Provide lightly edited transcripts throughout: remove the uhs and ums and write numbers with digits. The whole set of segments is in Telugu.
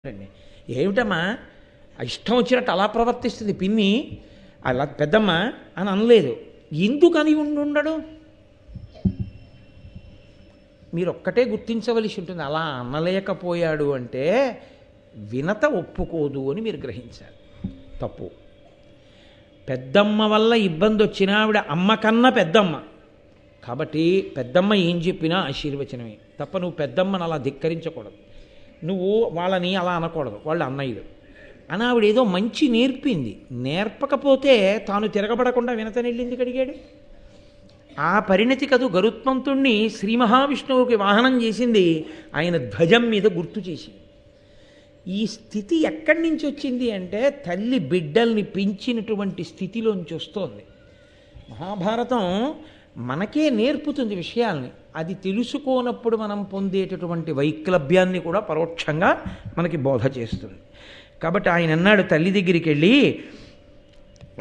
అండి ఏమిటమ్మా ఇష్టం వచ్చినట్టు అలా ప్రవర్తిస్తుంది పిన్ని అలా పెద్దమ్మ అని అనలేదు. ఎందుకని ఉండడు? మీరు ఒక్కటే గుర్తించవలసి ఉంటుంది. అలా అనలేకపోయాడు అంటే వినత ఒప్పుకోదు అని మీరు గ్రహించాలి. తప్పు. పెద్దమ్మ వల్ల ఇబ్బంది వచ్చినా ఆవిడ అమ్మ కన్నా పెద్దమ్మ కాబట్టి పెద్దమ్మ ఏం చెప్పినా ఆశీర్వచనమే తప్ప నువ్వు పెద్దమ్మని అలా ధిక్కరించకూడదు. నువ్వు వాళ్ళని అలా అనకూడదు, వాళ్ళు అన్నయ్యలు అని ఆవిడ ఏదో మంచి నేర్పింది. నేర్పకపోతే తాను తిరగబడకుండా వినతనెళ్ళింది అడిగాడు. ఆ పరిణతి కదు గరుత్మంతుణ్ణి శ్రీ మహావిష్ణువుకి వాహనం చేసింది, ఆయన ధ్వజం మీద గుర్తు చేసింది. ఈ స్థితి ఎక్కడి నుంచి వచ్చింది అంటే తల్లి బిడ్డల్ని పెంచినటువంటి స్థితిలోంచి వస్తోంది. మహాభారతం మనకే నేర్పుతుంది విషయాల్ని. అది తెలుసుకోనప్పుడు మనం పొందేటటువంటి వైక్లభ్యాన్ని కూడా పరోక్షంగా మనకి బోధ చేస్తుంది. కాబట్టి ఆయన అన్నాడు తల్లి దగ్గరికి వెళ్ళి,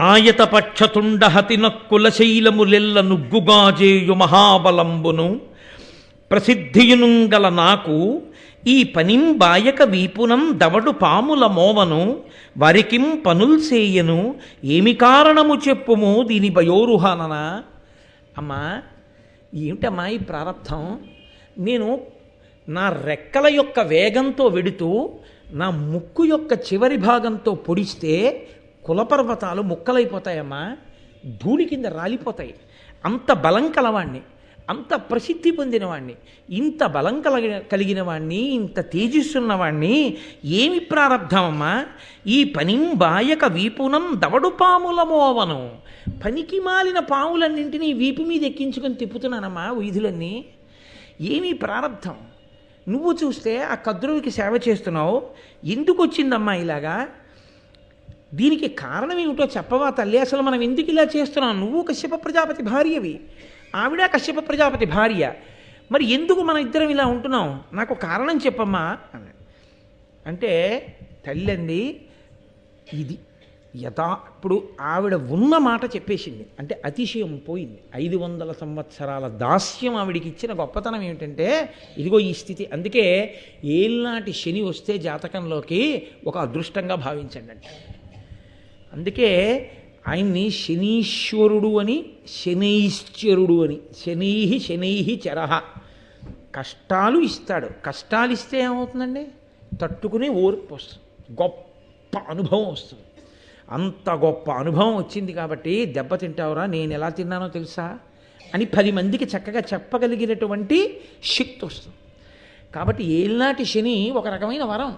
ఆయతపక్షతుండ హతినక్కులశైలములెల్ల నుగ్గుగాజేయు మహాబలంబును ప్రసిద్ధియునుంగల నాకు ఈ పనిం బాయక వీపునం దవడు పాముల మోవను వరికిం పనుల్సేయను ఏమి కారణము చెప్పుము దీని భయోరుహాననా. అమ్మా ఏమిటమ్మా ఈ ప్రారంధం? నేను నా రెక్కల యొక్క వేగంతో వెడుతూ నా ముక్కు యొక్క చివరి భాగంతో పొడిస్తే కులపర్వతాలు ముక్కలైపోతాయమ్మా, ధూళి కింద రాలిపోతాయి. అంత బలం కలవాణ్ణి, అంత ప్రసిద్ధి పొందినవాణ్ణి, ఇంత బలం కలిగిన వాణ్ణి, ఇంత తేజస్సున్నవాణ్ణి ఏమి ప్రారంధమమ్మా? ఈ పనిం బాయక వీపునం దవడు పాముల మోవను, పనికి మాలిన పాములన్నింటినీ వీపు మీద ఎక్కించుకొని తిప్పుతున్నానమ్మా వీధులన్నీ. ఏమీ ప్రారంధం? నువ్వు చూస్తే ఆ కద్రువుకి సేవ చేస్తున్నావు, ఎందుకు వచ్చిందమ్మా ఇలాగా? దీనికి కారణం ఏమిటో చెప్పవా తల్లి? అసలు మనం ఎందుకు ఇలా చేస్తున్నాం? నువ్వు కశ్యప ప్రజాపతి భార్యవి, ఆవిడ కశ్యప ప్రజాపతి భార్య, మరి ఎందుకు మన ఇద్దరం ఇలా ఉంటున్నాం? నాకు కారణం చెప్పమ్మా అని అంటే తల్లి అంది ఇది ఇప్పుడు ఆవిడ ఉన్న మాట చెప్పేసింది అంటే అతిశయం పోయింది. 500 సంవత్సరాల దాస్యం ఆవిడికి ఇచ్చిన గొప్పతనం ఏమిటంటే ఇదిగో ఈ స్థితి. అందుకే ఏళ్ళనాటి శని వస్తే జాతకంలోకి ఒక అదృష్టంగా భావించండి అంటే. అందుకే ఆయన్ని శనీశ్వరుడు అని, శనైశ్చరుడు అని, శనైహి చరహ, కష్టాలు ఇస్తాడు. కష్టాలు ఇస్తే ఏమవుతుందండి? తట్టుకునే ఓర్పు వస్తుంది, గొప్ప అనుభవం వస్తుంది. అంత గొప్ప అనుభవం వచ్చింది కాబట్టి దెబ్బతింటావురా, నేను ఎలా తిన్నానో తెలుసా అని 10 మందికి చక్కగా చెప్పగలిగినటువంటి శక్తి వస్తుంది. కాబట్టి ఏళ్ళనాటి శని ఒక రకమైన వరం.